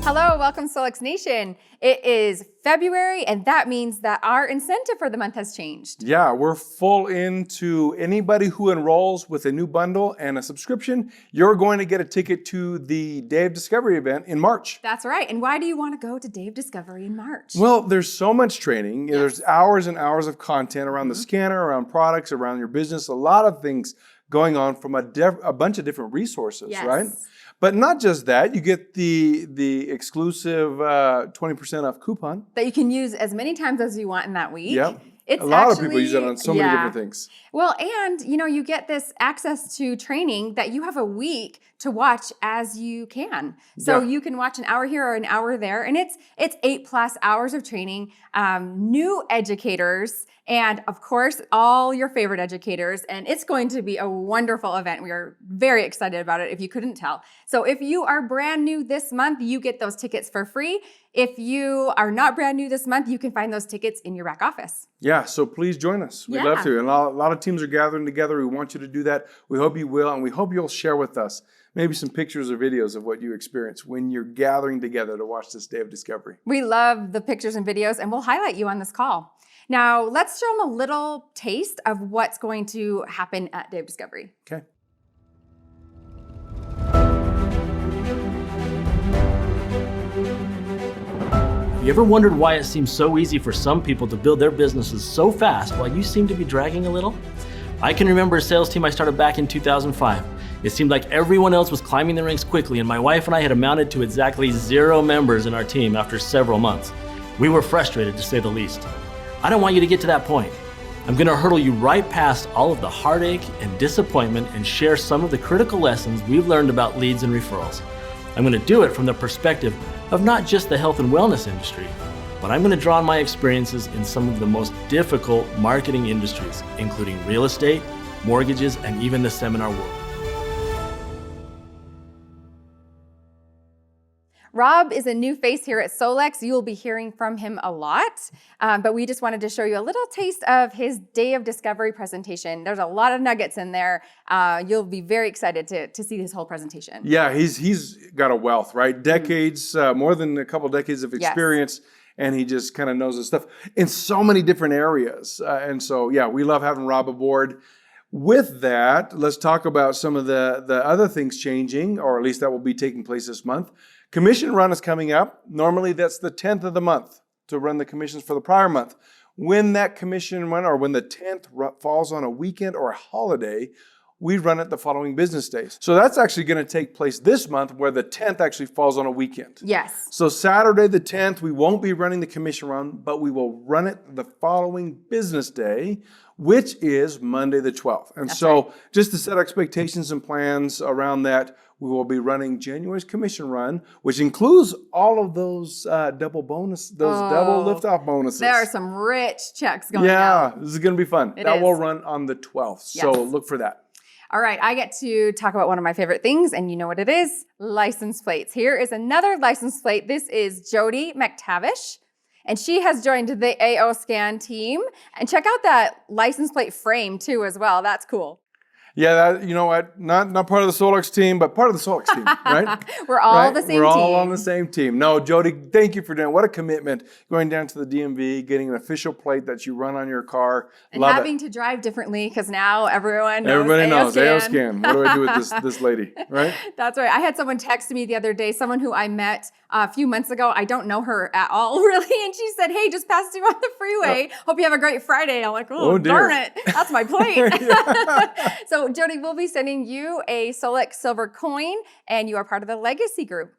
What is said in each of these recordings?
Hello, welcome Solix Nation. It is February, and that means that our incentive for the month has changed. Yeah, we're full into anybody who enrolls with a new bundle and a subscription, you're going to get a ticket to the Day of Discovery event in March. That's right. And why do you want to go to Day of Discovery in March? Well, there's so much training. Yes. There's hours and hours of content around the scanner, around products, around your business, a lot of things going on from a bunch of different resources, Yes. right? But not just that, you get the exclusive 20% off coupon. That you can use as many times as you want in that week. Yep. It's a lot of people use it on so many different things. Well, and you get this access to training that you have a week to watch as you can. So you can watch an hour here or an hour there, and it's 8+ hours of training, new educators, and of course, all your favorite educators. And it's going to be a wonderful event. We are very excited about it, if you couldn't tell. So if you are brand new this month, you get those tickets for free. If you are not brand new this month, you can find those tickets in your back office. Yeah, so please join us. We'd love to. And a lot of teams are gathering together. We want you to do that. We hope you will, and we hope you'll share with us maybe some pictures or videos of what you experience when you're gathering together to watch this Day of Discovery. We love the pictures and videos, and we'll highlight you on this call. Now, let's show them a little taste of what's going to happen at Day of Discovery. Okay. You ever wondered why it seems so easy for some people to build their businesses so fast while you seem to be dragging a little? I can remember a sales team I started back in 2005. It seemed like everyone else was climbing the ranks quickly, and my wife and I had amounted to exactly 0 members in our team after several months. We were frustrated, to say the least. I don't want you to get to that point. I'm going to hurdle you right past all of the heartache and disappointment and share some of the critical lessons we've learned about leads and referrals. I'm going to do it from the perspective of not just the health and wellness industry, but I'm going to draw on my experiences in some of the most difficult marketing industries, including real estate, mortgages, and even the seminar world. Rob is a new face here at Solix. You will be hearing from him a lot, but we just wanted to show you a little taste of his Day of Discovery presentation. There's a lot of nuggets in there. You'll be very excited to see this whole presentation. Yeah, he's got a wealth, right? Decades, more than a couple decades of experience, and he just kind of knows his stuff in so many different areas. And so, yeah, we love having Rob aboard. With that, let's talk about some of the other things changing, or at least that will be taking place this month. Commission run is coming up. Normally that's the 10th of the month to run the commissions for the prior month. When that commission run, or when the 10th falls on a weekend or a holiday, we run it the following business days. So that's actually going to take place this month, where the 10th actually falls on a weekend. Yes. So Saturday the 10th, we won't be running the commission run, but we will run it the following business day, which is Monday the 12th. And just to set expectations and plans around that, we will be running January's commission run, which includes all of those double lift-off bonuses. There are some rich checks going out. Yeah, this is going to be fun. That will run on the 12th, so look for that. All right, I get to talk about one of my favorite things, and you know what it is, license plates. Here is another license plate. This is Jodie MacTavish, and she has joined the AO Scan team. And check out that license plate frame too as well. That's cool. Yeah, you know what? Not part of the Solix team, but part of the Solix team, right? We're all the same team. We're all on the same team. No, Jodie, thank you for doing it. What a commitment. Going down to the DMV, getting an official plate that you run on your car. And having to drive differently, because now everybody knows AO Scan. What do I do with this lady, right? That's right. I had someone text me the other day, someone who I met a few months ago. I don't know her at all, really. And she said, hey, just passed you on the freeway. Hope you have a great Friday. I'm like, oh darn it. That's my plate. So Jodie, we'll be sending you a Solix Silver coin, and you are part of the Legacy Group.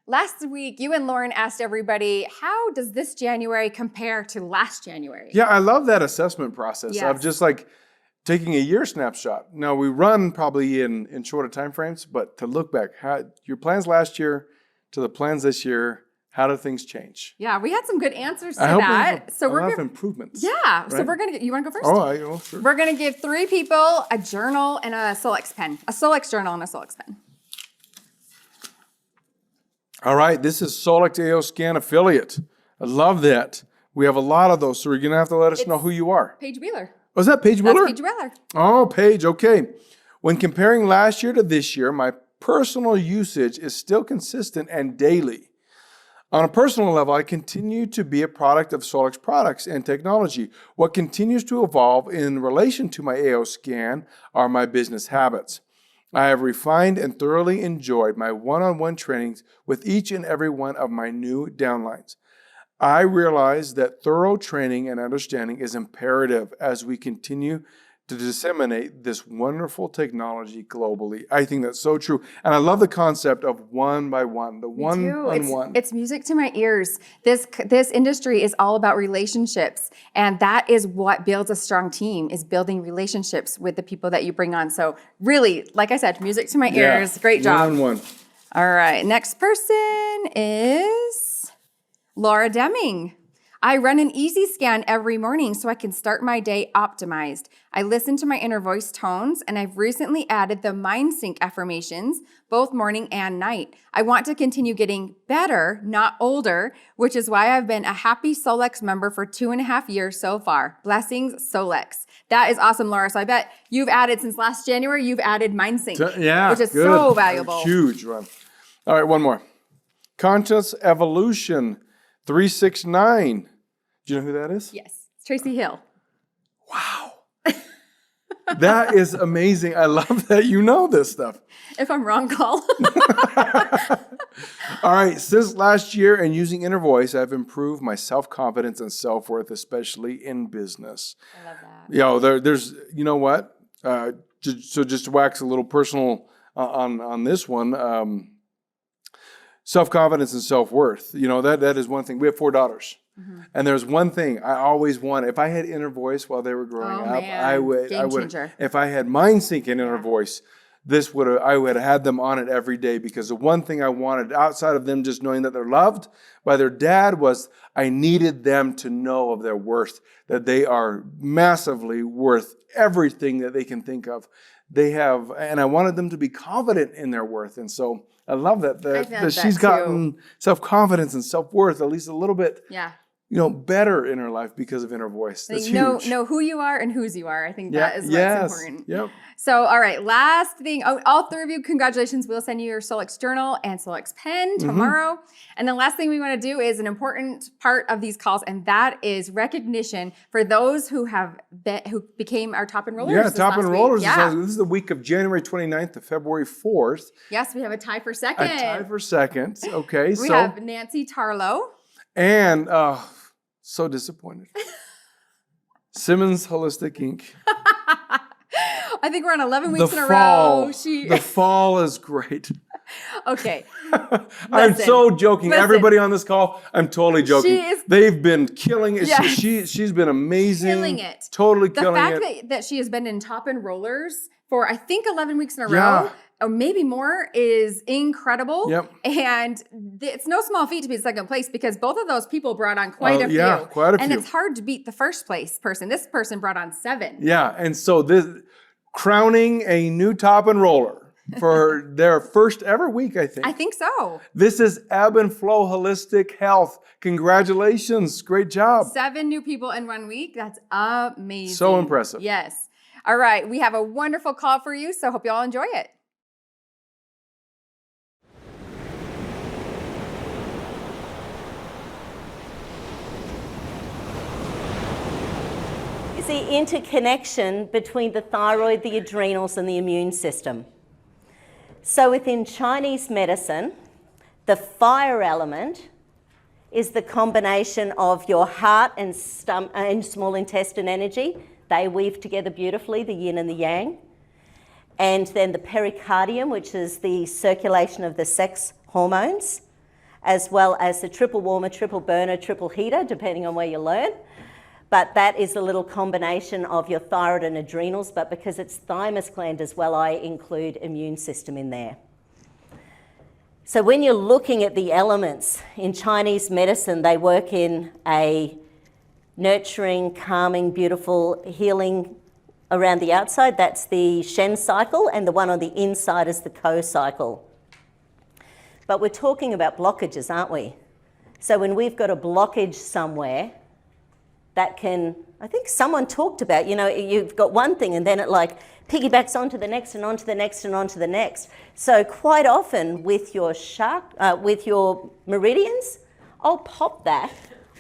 Last week, you and Lauren asked everybody, how does this January compare to last January? Yeah, I love that assessment process of just like taking a year snapshot. Now, we run probably in shorter time frames, but to look back, your plans last year to the plans this year, how do things change? Yeah, we had some good answers to that. So we're going to have improvements. Yeah, right? So we're going to, you want to go first? Oh, sure. We're going to give 3 people a journal and a Solix pen, a Solix journal and a Solix pen. All right, this is Solix AO Scan affiliate. I love that. We have a lot of those, so you're going to have to let us know who you are. Paige Wheeler. Was that Paige Wheeler? That's Paige Wheeler. Oh, Paige, okay. When comparing last year to this year, my personal usage is still consistent and daily. On a personal level, I continue to be a product of Solix products and technology. What continues to evolve in relation to my AO scan are my business habits. I have refined and thoroughly enjoyed my one-on-one trainings with each and every one of my new downlines. I realize that thorough training and understanding is imperative as we continue to disseminate this wonderful technology globally. I think that's so true. And I love the concept of one by one, the one-on-one. It's music to my ears. This industry is all about relationships. And that is what builds a strong team, is building relationships with the people that you bring on. So really, like I said, music to my ears. Great job. One-on-one. All right, next person is Laura Deming. I run an easy scan every morning so I can start my day optimized. I listen to my inner voice tones, and I've recently added the mind sync affirmations both morning and night. I want to continue getting better, not older, which is why I've been a happy Solex member for 2.5 years so far. Blessings, Solex. That is awesome, Laura. So I bet you've added, since last January, you've added mind sync, which is so valuable. Huge one. All right, one more. Conscious Evolution 369. Do you know who that is? Yes, it's Tracy Hill. Wow. That is amazing. I love that you know this stuff. If I'm wrong, call. All right, since last year and using inner voice, I've improved my self-confidence and self-worth, especially in business. I love that. There's, you know what? So just to wax a little personal on this one, self-confidence and self-worth. That is one thing. We have 4 daughters. Mm-hmm. And there's one thing I always wanted. If I had inner voice while they were growing up, man. I would. If I had mind sync and inner voice, I would have had them on it every day, because the one thing I wanted outside of them just knowing that they're loved by their dad was I needed them to know of their worth, that they are massively worth everything that they can think of. They have, and I wanted them to be confident in their worth. And so I love that she's gotten self-confidence and self-worth at least a little bit. Yeah. Better in her life because of inner voice. That's huge. Know who you are and whose you are. I think that is what's important. Yep. So, all right, last thing. All 3 of you, congratulations. We'll send you your Solex journal and Solex pen tomorrow. Mm-hmm. And the last thing we want to do is an important part of these calls, and that is recognition for those who became our top enrollers. Yeah, top enrollers. Yeah. This is the week of January 29th to February 4th. Yes, we have a tie for second. Okay. We have Nancy Tarlow. And so disappointed. Simmons Holistic Inc. I think we're on 11 weeks in a row. The fall is great. Okay. I'm so joking. Everybody on this call, I'm totally joking. They've been killing it. Yes. She's been amazing. Killing it. Totally killing it. The fact that she has been in top enrollers for, I think, 11 weeks in a row, or maybe more, is incredible. Yep. And it's no small feat to be in second place, because both of those people brought on quite a few. Yeah, quite a few. And it's hard to beat the first place person. This person brought on 7. Yeah, and so this crowning a new top enroller for their first ever week, I think. I think so. This is Ebb and Flow Holistic Health. Congratulations. Great job. 7 new people in 1 week. That's amazing. So impressive. Yes. All right. We have a wonderful call for you, so hope you all enjoy it. The interconnection between the thyroid, the adrenals, and the immune system. So within Chinese medicine, the fire element is the combination of your heart and small intestine energy. They weave together beautifully, the yin and the yang. And then the pericardium, which is the circulation of the sex hormones, as well as the triple warmer, triple burner, triple heater, depending on where you learn. But that is a little combination of your thyroid and adrenals, but because it's thymus gland as well, I include immune system in there. So when you're looking at the elements in Chinese medicine, they work in a nurturing, calming, beautiful, healing around the outside. That's the Shen cycle, and the one on the inside is the Ko cycle. But we're talking about blockages, aren't we? So when we've got a blockage somewhere, that can, I think someone talked about, you've got one thing and then it like piggybacks onto the next and onto the next and onto the next. So quite often with your meridians I'll pop that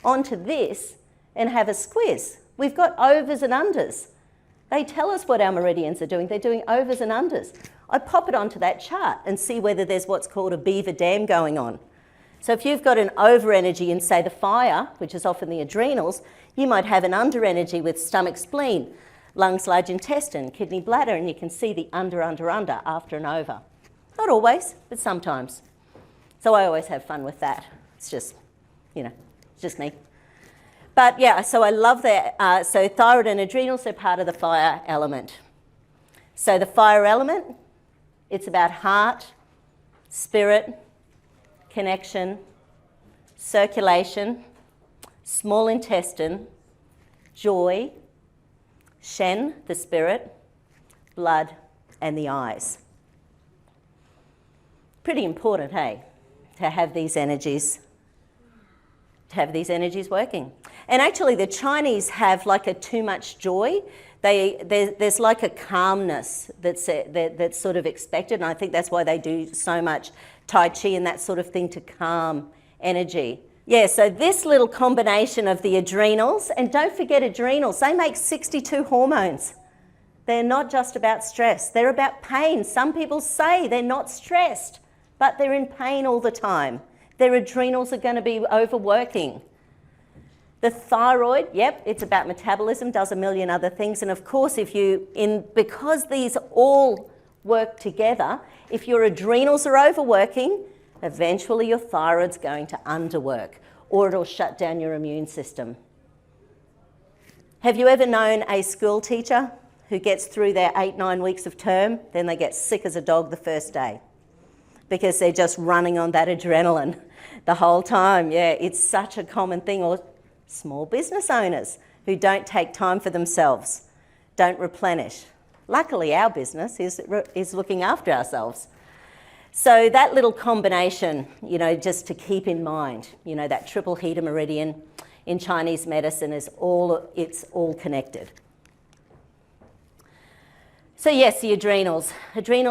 onto this and have a squiz. We've got overs and unders. They tell us what our meridians are doing. They're doing overs and unders. I pop it onto that chart and see whether there's what's called a beaver dam going on. So if you've got an over energy in, say, the fire, which is often the adrenals, you might have an under energy with stomach, spleen, lungs, large intestine, kidney, bladder, and you can see the under after an over. Not always, but sometimes. So I always have fun with that. It's just, it's just me. But yeah, so I love that. So thyroid and adrenals are part of the fire element. So the fire element, it's about heart, spirit, connection, circulation, small intestine, joy, Shen, the spirit, blood, and the eyes. Pretty important, hey, to have these energies working. And actually, the Chinese have like a too much joy. There's like a calmness that's sort of expected, and I think that's why they do so much Tai Chi and that sort of thing to calm energy. Yeah, so this little combination of the adrenals, and don't forget adrenals, they make 62 hormones. They're not just about stress, they're about pain. Some people say they're not stressed, but they're in pain all the time. Their adrenals are going to be overworking. The thyroid, yep, it's about metabolism, does a million other things. And of course, because these all work together, if your adrenals are overworking, eventually your thyroid's going to underwork, or it'll shut down your immune system. Have you ever known a school teacher who gets through their 8-9 weeks of term, then they get sick as a dog the first day because they're just running on that adrenaline the whole time? Yeah, it's such a common thing. Or small business owners who don't take time for themselves, don't replenish. Luckily, our business is looking after ourselves. So that little combination, just to keep in mind, that triple heater meridian in Chinese medicine it's all connected. So yes, the adrenals,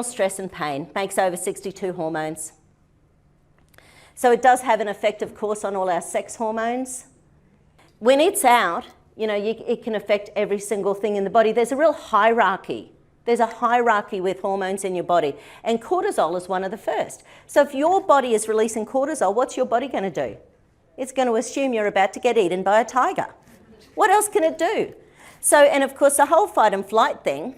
stress and pain, makes over 62 hormones. So it does have an effect, of course, on all our sex hormones. When it's out, it can affect every single thing in the body. There's a real hierarchy. There's a hierarchy with hormones in your body, and cortisol is one of the first. So if your body is releasing cortisol, what's your body going to do? It's going to assume you're about to get eaten by a tiger. What else can it do? So, and of course, the whole fight and flight thing,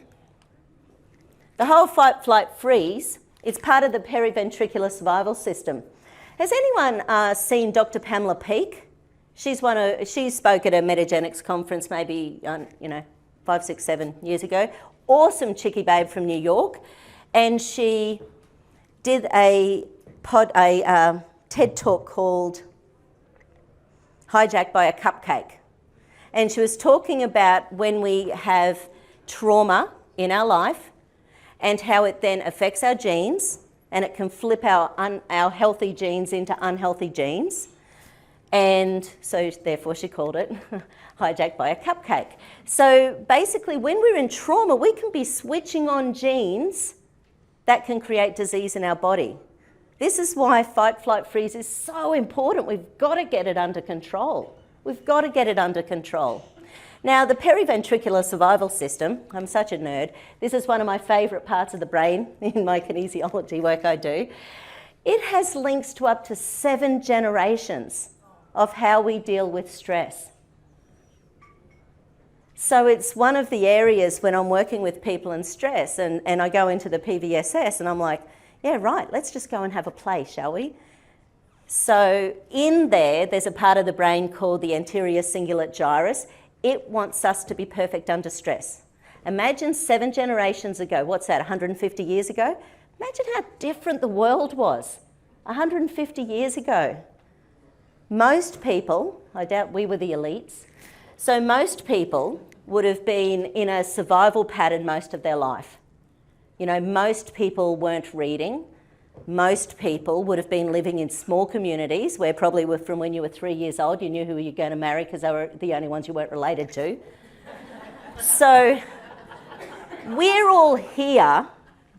the whole fight, flight, freeze, it's part of the periventricular survival system. Has anyone seen Dr. Pamela Peake? She spoke at a Metagenics conference maybe, 5, 6, 7 years ago. Awesome chickie babe from New York, and she did a TED talk called Hijacked by a Cupcake. And she was talking about when we have trauma in our life and how it then affects our genes, and it can flip our healthy genes into unhealthy genes. And so therefore she called it Hijacked by a Cupcake. So basically when we're in trauma, we can be switching on genes that can create disease in our body. This is why fight, flight, freeze is so important. We've got to get it under control. We've got to get it under control. Now, the periventricular survival system, I'm such a nerd. This is one of my favourite parts of the brain in my kinesiology work I do. It has links to up to 7 generations of how we deal with stress. So it's one of the areas when I'm working with people in stress and I go into the PVSS and I'm like, yeah, right, let's just go and have a play, shall we? So in there's a part of the brain called the anterior cingulate gyrus. It wants us to be perfect under stress. Imagine 7 generations ago, what's that, 150 years ago? Imagine how different the world was 150 years ago. Most people, I doubt we were the elites, so most people would have been in a survival pattern most of their life. Most people weren't reading. Most people would have been living in small communities where probably were from when you were 3 years old, you knew who you were going to marry because they were the only ones you weren't related to. So we're all here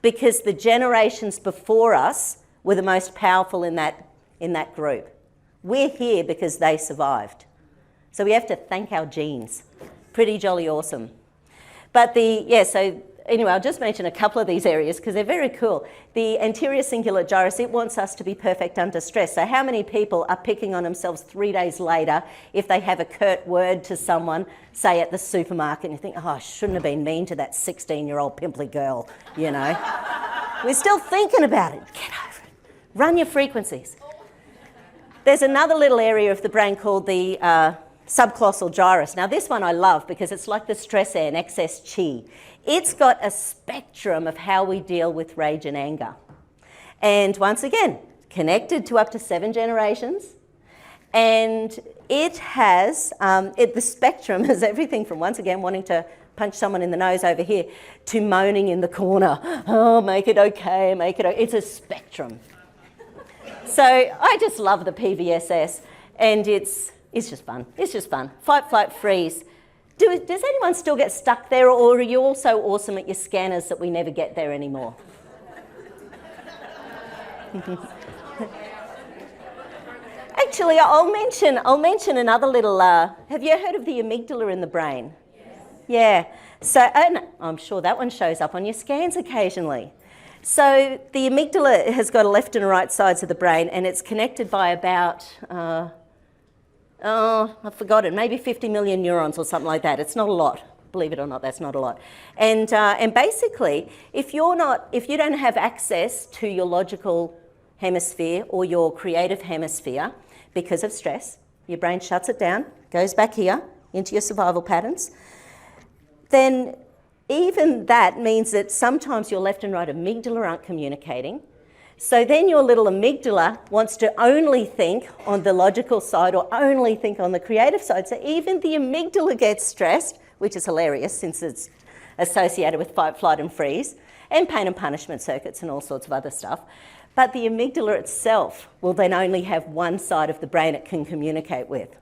because the generations before us were the most powerful in that group. We're here because they survived. So we have to thank our genes. Pretty jolly awesome. But so anyway, I'll just mention a couple of these areas because they're very cool. The anterior cingulate gyrus, it wants us to be perfect under stress. So how many people are picking on themselves 3 days later if they have a curt word to someone, say at the supermarket, and you think, oh, I shouldn't have been mean to that 16-year-old pimply girl, you know. We're still thinking about it. Get over it. Run your frequencies. There's another little area of the brain called the subclossal gyrus. Now this one I love because it's like the stress and excess chi. It's got a spectrum of how we deal with rage and anger. And once again, connected to up to 7 generations. And it has, the spectrum is everything from, once again, wanting to punch someone in the nose over here to moaning in the corner. Oh, make it okay, make it okay. It's a spectrum. So I just love the PVSS, and it's just fun. It's just fun. Fight, flight, freeze. Does anyone still get stuck there, or are you all so awesome at your scanners that we never get there anymore? Actually, I'll mention another little. Have you heard of the amygdala in the brain? Yes. Yeah. So, and I'm sure that one shows up on your scans occasionally. So the amygdala has got a left and a right sides of the brain, and it's connected by about, I've forgotten, maybe 50 million neurons or something like that. It's not a lot. Believe it or not, that's not a lot. And basically, if you don't have access to your logical hemisphere or your creative hemisphere because of stress, your brain shuts it down, goes back here into your survival patterns, then even that means that sometimes your left and right amygdala aren't communicating. So then your little amygdala wants to only think on the logical side or only think on the creative side. So even the amygdala gets stressed, which is hilarious since it's associated with fight, flight and freeze, and pain and punishment circuits and all sorts of other stuff. But the amygdala itself will then only have one side of the brain it can communicate with.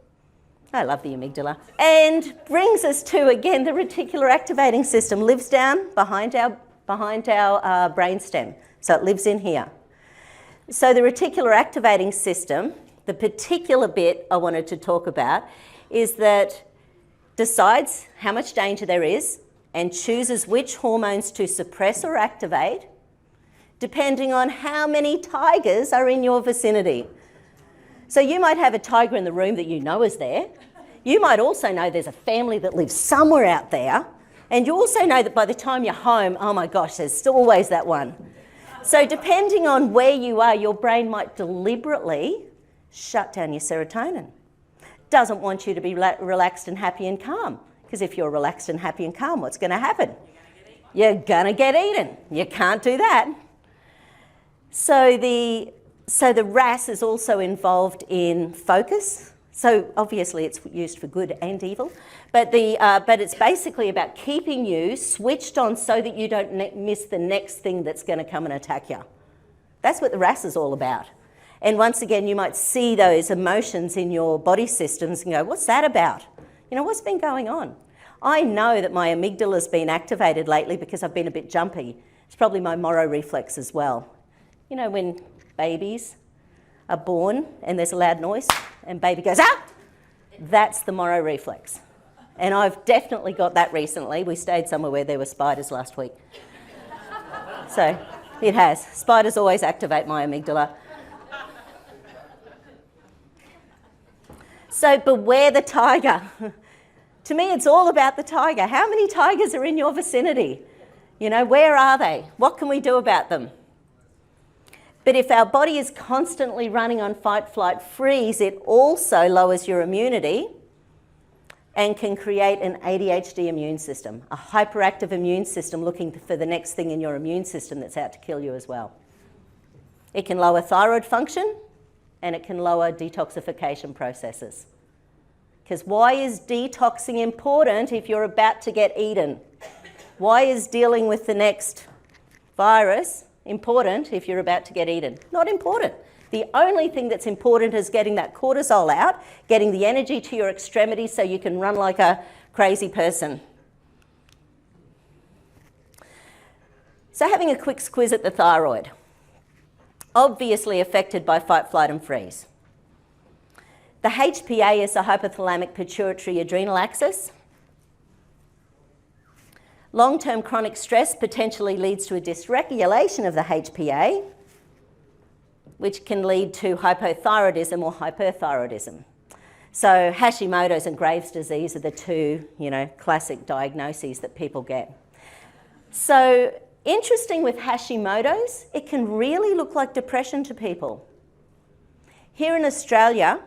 I love the amygdala. And brings us to, again, the reticular activating system lives down behind our brainstem. So it lives in here. So the reticular activating system, the particular bit I wanted to talk about, is that decides how much danger there is and chooses which hormones to suppress or activate depending on how many tigers are in your vicinity. So you might have a tiger in the room that you know is there. You might also know there's a family that lives somewhere out there. And you also know that by the time you're home, oh my gosh, there's still always that one. So depending on where you are, your brain might deliberately shut down your serotonin. Doesn't want you to be relaxed and happy and calm. Because if you're relaxed and happy and calm, what's going to happen? You're going to get eaten. You can't do that. So the RAS is also involved in focus. So obviously it's used for good and evil, but it's basically about keeping you switched on so that you don't miss the next thing that's going to come and attack you. That's what the RAS is all about. And once again, you might see those emotions in your body systems and go, what's that about? You know, what's been going on? I know that my amygdala's been activated lately because I've been a bit jumpy. It's probably my moro reflex as well. You know, when babies are born and there's a loud noise and baby goes, ah! That's the moro reflex. And I've definitely got that recently. We stayed somewhere where there were spiders last week. So it has. Spiders always activate my amygdala. So beware the tiger. To me, it's all about the tiger. How many tigers are in your vicinity? You know, where are they? What can we do about them? But if our body is constantly running on fight, flight, freeze, it also lowers your immunity and can create an ADHD immune system, a hyperactive immune system looking for the next thing in your immune system that's out to kill you as well. It can lower thyroid function and it can lower detoxification processes. Because why is detoxing important if you're about to get eaten? Why is dealing with the next virus important if you're about to get eaten? Not important. The only thing that's important is getting that cortisol out, getting the energy to your extremities so you can run like a crazy person. So having a quick squiz at the thyroid. Obviously affected by fight, flight and freeze. The HPA is the hypothalamic pituitary adrenal axis. Long-term chronic stress potentially leads to a dysregulation of the HPA, which can lead to hypothyroidism or hyperthyroidism. So Hashimoto's and Graves' disease are the two, classic diagnoses that people get. So interesting with Hashimoto's, it can really look like depression to people. Here in Australia,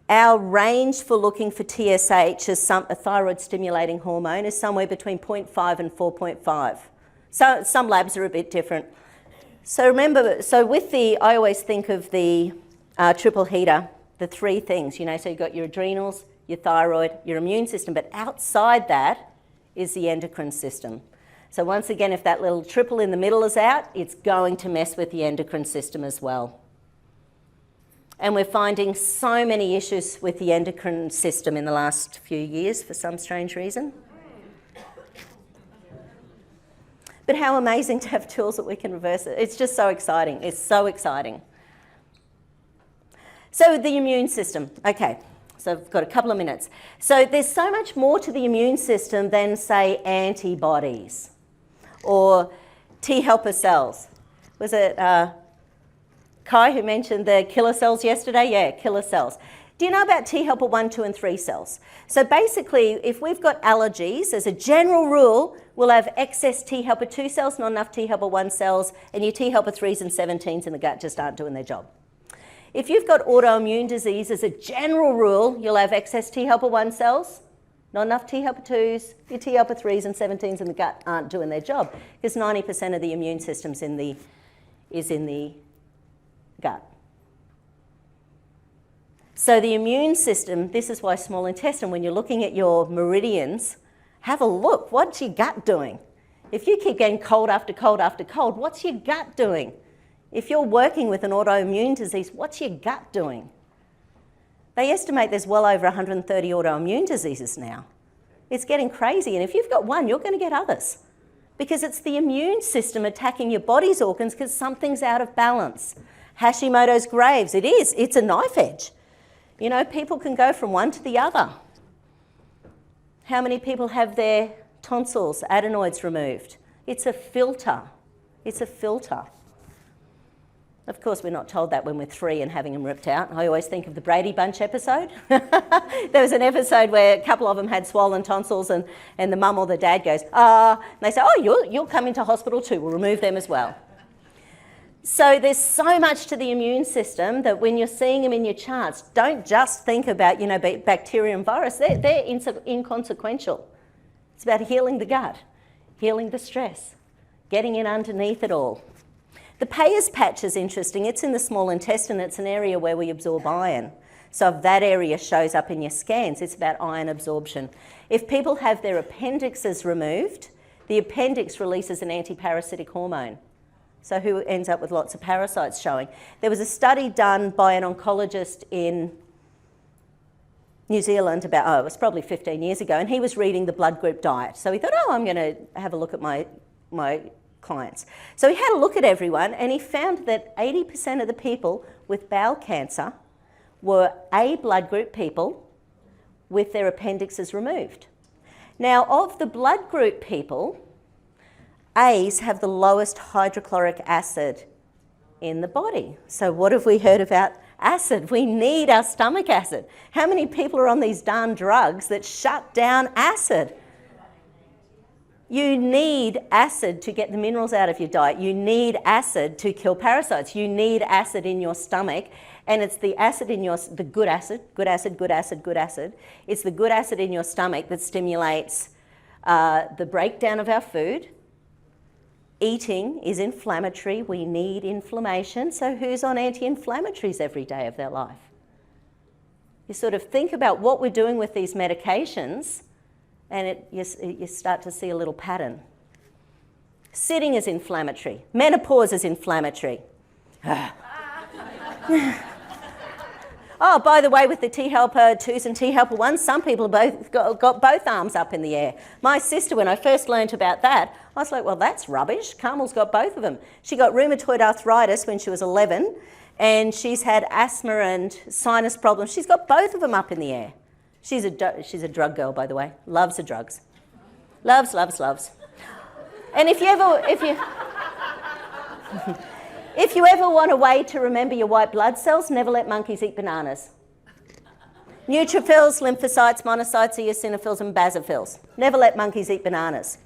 our range for looking for TSH as a thyroid stimulating hormone is somewhere between 0.5 and 4.5. So some labs are a bit different. So remember, I always think of the triple heater, the three things, so you've got your adrenals, your thyroid, your immune system, but outside that is the endocrine system. So once again, if that little triple in the middle is out, it's going to mess with the endocrine system as well. And we're finding so many issues with the endocrine system in the last few years for some strange reason. But how amazing to have tools that we can reverse it. It's just so exciting. It's so exciting. So the immune system. Okay, so I've got a couple of minutes. So there's so much more to the immune system than, say, antibodies or T helper cells. Was it Kai who mentioned the killer cells yesterday? Yeah, killer cells. Do you know about T helper 1, 2, and 3 cells? So basically, if we've got allergies, as a general rule, we'll have excess T helper 2 cells, not enough T helper 1 cells, and your T helper 3s and 17s in the gut just aren't doing their job. If you've got autoimmune disease, as a general rule, you'll have excess T helper 1 cells, not enough T helper 2s, your T helper 3s and 17s in the gut aren't doing their job, because 90% of the immune system's is in the gut. So the immune system, this is why small intestine, when you're looking at your meridians, have a look. What's your gut doing? If you keep getting cold after cold after cold, what's your gut doing? If you're working with an autoimmune disease, what's your gut doing? They estimate there's well over 130 autoimmune diseases now. It's getting crazy, and if you've got one, you're going to get others, because it's the immune system attacking your body's organs because something's out of balance. Hashimoto's, Graves, it's a knife edge. People can go from one to the other. How many people have their tonsils, adenoids removed? It's a filter. It's a filter. Of course, we're not told that when we're 3 and having them ripped out. I always think of the Brady Bunch episode. There was an episode where a couple of them had swollen tonsils and the mum or the dad goes, and they say, oh, you'll come into hospital too. We'll remove them as well. So there's so much to the immune system that when you're seeing them in your charts, don't just think about, bacteria and virus. They're inconsequential. It's about healing the gut, healing the stress, getting in underneath it all. The Peyer's patch is interesting. It's in the small intestine. It's an area where we absorb iron. So if that area shows up in your scans, it's about iron absorption. If people have their appendixes removed, the appendix releases an antiparasitic hormone. So who ends up with lots of parasites showing? There was a study done by an oncologist in New Zealand it was probably 15 years ago, and he was reading the blood group diet. So he thought, I'm going to have a look at my clients. So he had a look at everyone, and he found that 80% of the people with bowel cancer were A blood group people with their appendixes removed. Now, of the blood group people, A's have the lowest hydrochloric acid in the body. So what have we heard about acid? We need our stomach acid. How many people are on these darn drugs that shut down acid? You need acid to get the minerals out of your diet. You need acid to kill parasites. You need acid in your stomach, and it's the acid in the good acid. It's the good acid in your stomach that stimulates the breakdown of our food. Eating is inflammatory. We need inflammation. So who's on anti-inflammatories every day of their life? You sort of think about what we're doing with these medications, and you start to see a little pattern. Sitting is inflammatory. Menopause is inflammatory. Oh, by the way, with the T helper 2s and T helper 1s, some people have got both arms up in the air. My sister, when I first learnt about that, I was like, well, that's rubbish. Carmel's got both of them. She got rheumatoid arthritis when she was 11, and she's had asthma and sinus problems. She's got both of them up in the air. She's a drug girl, by the way. Loves the drugs. Loves. And if you ever want a way to remember your white blood cells, never let monkeys eat bananas. Neutrophils, lymphocytes, monocytes, eosinophils, and basophils. Never let monkeys eat bananas.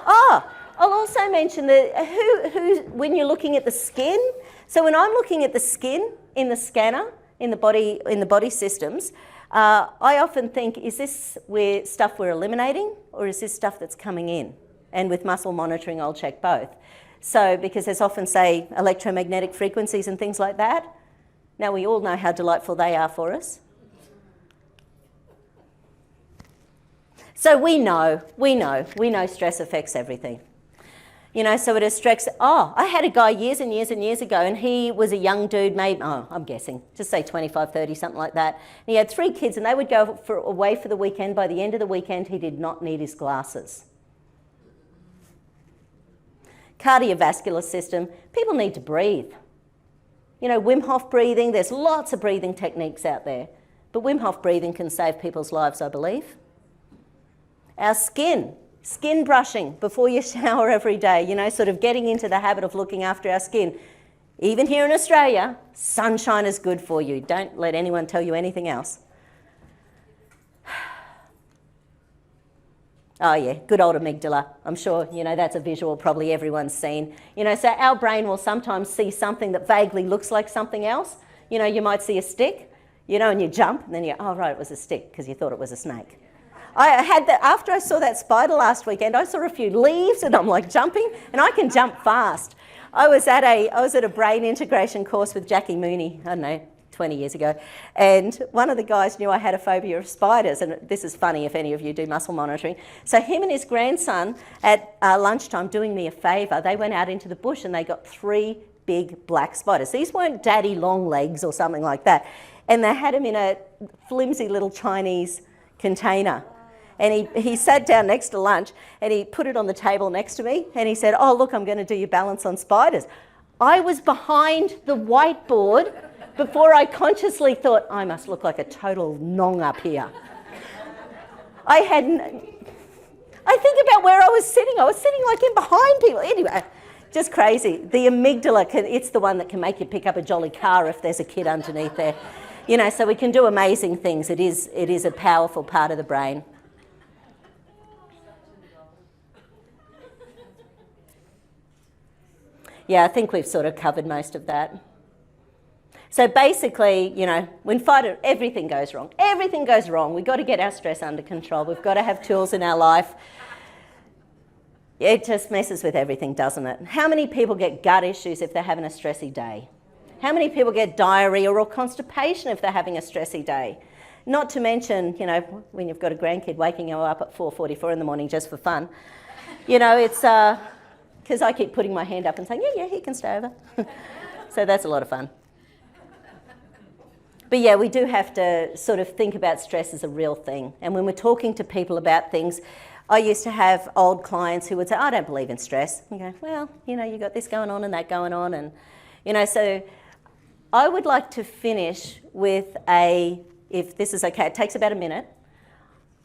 Oh, I'll also mention that when you're looking at the skin, so when I'm looking at the skin in the scanner, in the body systems, I often think, is this stuff we're eliminating, or is this stuff that's coming in? And with muscle monitoring, I'll check both. So, because there's often, say, electromagnetic frequencies and things like that. Now, we all know how delightful they are for us. So we know stress affects everything. You know, so it has stress. Oh, I had a guy years and years and years ago, and he was a young dude, maybe, I'm guessing, just say 25, 30, something like that. And he had 3 kids, and they would go away for the weekend. By the end of the weekend, he did not need his glasses. Cardiovascular system, people need to breathe. You know, Wim Hof breathing, there's lots of breathing techniques out there, but Wim Hof breathing can save people's lives, I believe. Our skin brushing before you shower every day, you know, sort of getting into the habit of looking after our skin. Even here in Australia, sunshine is good for you. Don't let anyone tell you anything else. Oh yeah, good old amygdala. I'm sure, you know, that's a visual probably everyone's seen. You know, so our brain will sometimes see something that vaguely looks like something else. You know, you might see a stick, you know, and you jump, and then oh right, it was a stick because you thought it was a snake. I had that, after I saw that spider last weekend, I saw a few leaves and I'm like jumping, and I can jump fast. I was at a brain integration course with Jackie Mooney, I don't know, 20 years ago, and one of the guys knew I had a phobia of spiders, and this is funny if any of you do muscle monitoring. So him and his grandson at lunchtime, doing me a favour, they went out into the bush and they got 3 big black spiders. These weren't daddy long legs or something like that, and they had them in a flimsy little Chinese container. And he sat down next to lunch and he put it on the table next to me and he said, oh look, I'm going to do your balance on spiders. I was behind the whiteboard before I consciously thought, I must look like a total nong up here. I think about where I was sitting like in behind people. Anyway, just crazy. The amygdala, it's the one that can make you pick up a jolly car if there's a kid underneath there. You know, so we can do amazing things. It is a powerful part of the brain. Yeah, I think we've sort of covered most of that. So basically, you know, when everything goes wrong. Everything goes wrong. We've got to get our stress under control. We've got to have tools in our life. It just messes with everything, doesn't it? How many people get gut issues if they're having a stressy day? How many people get diarrhea or constipation if they're having a stressy day? Not to mention, you know, when you've got a grandkid waking you up at 4:44 in the morning just for fun. You know, it's... because I keep putting my hand up and saying, yeah, he can stay over. So that's a lot of fun. But yeah, we do have to sort of think about stress as a real thing. And when we're talking to people about things, I used to have old clients who would say, I don't believe in stress. You go, well, you know, you got this going on and that going on. And, you know, so I would like to finish with if this is okay, it takes about a minute.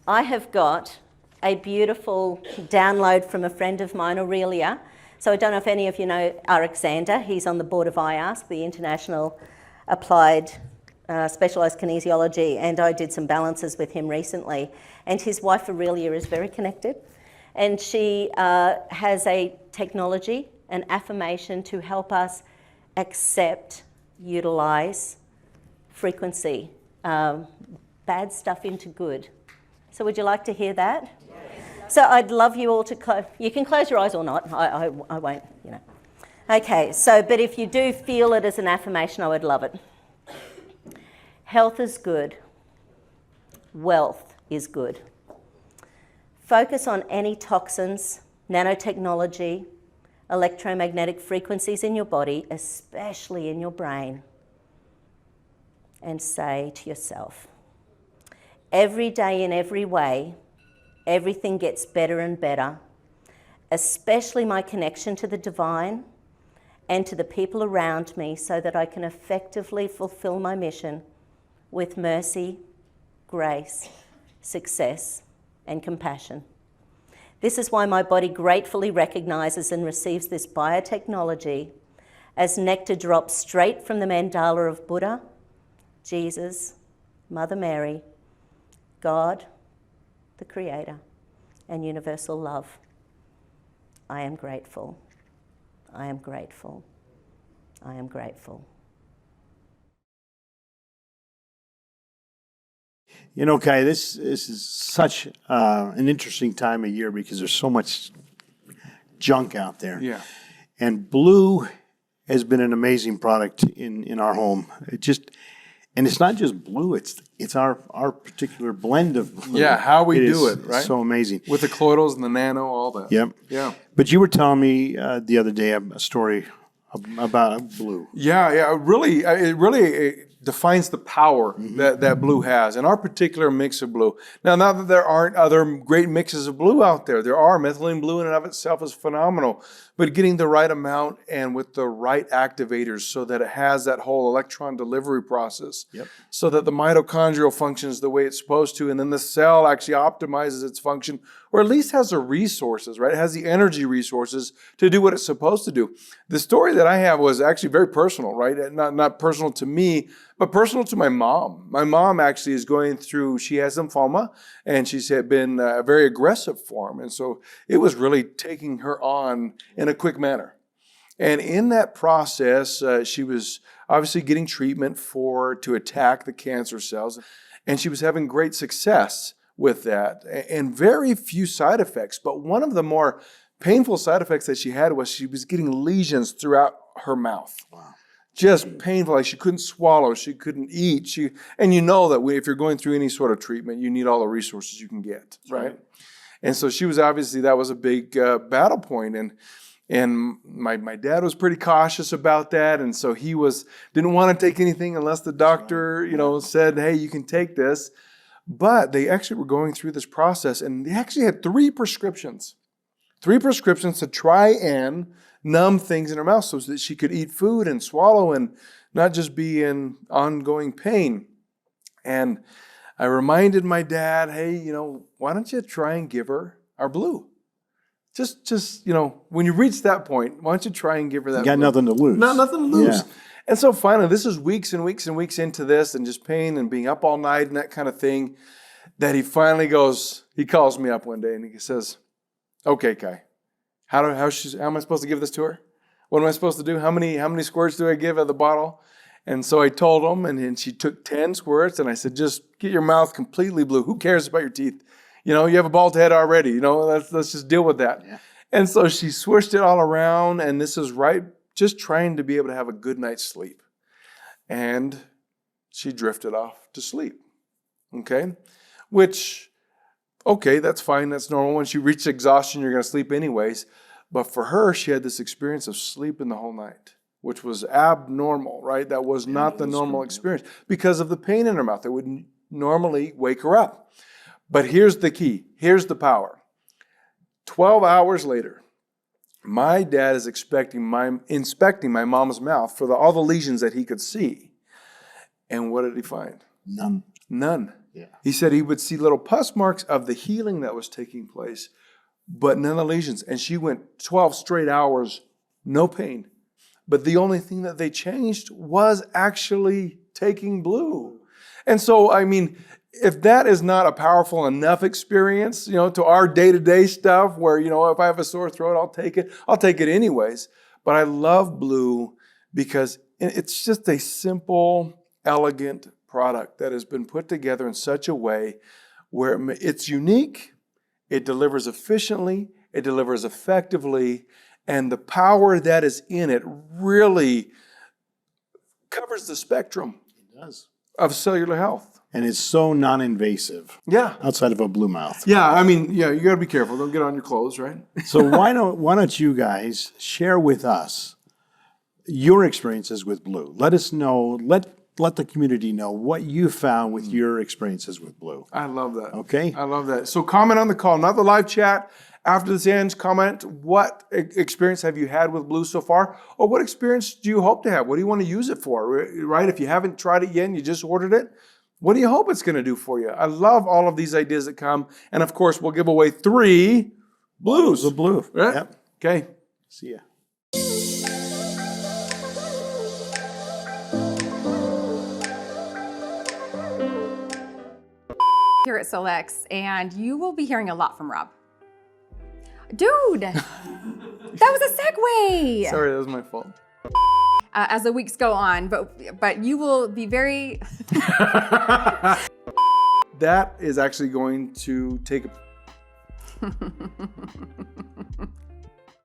I have got a beautiful download from a friend of mine, Aurelia. So I don't know if any of you know Alexander. He's on the board of IASK, the International Applied Specialised Kinesiology, and I did some balances with him recently. And his wife Aurelia is very connected, and she has a technology, an affirmation to help us accept, utilise frequency, bad stuff into good. So would you like to hear that? Yes. So I'd love you all to close. You can close your eyes or not. I won't, you know. Okay, so, but if you do feel it as an affirmation, I would love it. Health is good. Wealth is good. Focus on any toxins, nanotechnology, electromagnetic frequencies in your body, especially in your brain, and say to yourself, every day in every way, everything gets better and better, especially my connection to the divine and to the people around me so that I can effectively fulfill my mission with mercy, grace, success, and compassion. This is why my body gratefully recognizes and receives this biotechnology as nectar drops straight from the mandala of Buddha, Jesus, Mother Mary, God, the Creator, and universal love. I am grateful. I am grateful. I am grateful. You know, Kai, this is such an interesting time of year because there's so much junk out there. Yeah. And Blue has been an amazing product in our home. And it's not just Blue, it's our particular blend of Blue. Yeah, how we do it, right? So amazing. With the colloidals and the nano, all that. Yep. Yeah. But you were telling me the other day a story about Blue. Yeah, it really defines the power that Blue has, and our particular mix of Blue. Now, not that there aren't other great mixes of Blue out there. There are. Methylene Blue in and of itself is phenomenal, but getting the right amount and with the right activators so that it has that whole electron delivery process, so that the mitochondrial functions the way it's supposed to, and then the cell actually optimizes its function, or at least has the resources, right? It has the energy resources to do what it's supposed to do. The story that I have was actually very personal, right? Not personal to me, but personal to my mom. My mom actually is going through, she has lymphoma, and she's had been a very aggressive form. And so it was really taking her on in a quick manner. And in that process, she was obviously getting treatment to attack the cancer cells. And she was having great success with that and very few side effects. But one of the more painful side effects that she had was she was getting lesions throughout her mouth. Wow. Just painful, like she couldn't swallow, she couldn't eat. And you know that if you're going through any sort of treatment, you need all the resources you can get, right? And so she was obviously, that was a big battle point. And my dad was pretty cautious about that. And so he didn't want to take anything unless the doctor, said, hey, you can take this. But they actually were going through this process, and they actually had 3 prescriptions to try and numb things in her mouth so that she could eat food and swallow and not just be in ongoing pain. And I reminded my dad, hey, why don't you try and give her our Blue? Just when you reach that point, why don't you try and give her that You got Blue? nothing to lose. Nothing to lose. Yeah. And so finally, this is weeks and weeks and weeks into this and just pain and being up all night and that kind of thing, that he finally he calls me up one day and he says, okay, Kai, how am I supposed to give this to her? What am I supposed to do? How many squirts do I give at the bottle? And so I told him, and she took 10 squirts, and I said, just get your mouth completely blue. Who cares about your teeth? You have a bald head already. Let's just deal with that. Yeah. And so she swished it all around, and this is right, just trying to be able to have a good night's sleep. And she drifted off to sleep. Okay? Okay, that's fine. That's normal. When she reaches exhaustion, you're going to sleep anyways. But for her, she had this experience of sleeping the whole night, which was abnormal, right? That was not the normal experience because of the pain in her mouth. It would normally wake her up. But here's the key. Here's the power. 12 hours later, my dad is inspecting my mom's mouth for all the lesions that he could see. And what did he find? None. Yeah. He said he would see little pus marks of the healing that was taking place, but none of the lesions. And she went 12 straight hours, no pain. But the only thing that they changed was actually taking Blue. And so, if that is not a powerful enough experience, to our day-to-day stuff where, if I have a sore throat, I'll take it anyways. But I love Blue because it's just a simple, elegant product that has been put together in such a way where it's unique, it delivers efficiently, it delivers effectively, and the power that is in it really covers the spectrum of cellular health. And it's so non-invasive. Yeah. Outside of a blue mouth. Yeah, you got to be careful. Don't get on your clothes, right? So why don't you guys share with us your experiences with Blue? Let us know. let the community know what you found with your experiences with Blue. I love that. Okay. I love that. So comment on the call, not the live chat. After this ends, comment what experience have you had with Blue so far, or what experience do you hope to have? What do you want to use it for, right? If you haven't tried it yet and you just ordered it, what do you hope it's going to do for you? I love all of these ideas that come. And of course, we'll give away 3 Blues. The Blue. Right? Yep. Okay. See ya. Here at Solex, and you will be hearing a lot from Rob. Dude, that was a segue. Sorry, that was my fault. As the weeks go on, but you will be very. That is actually going to take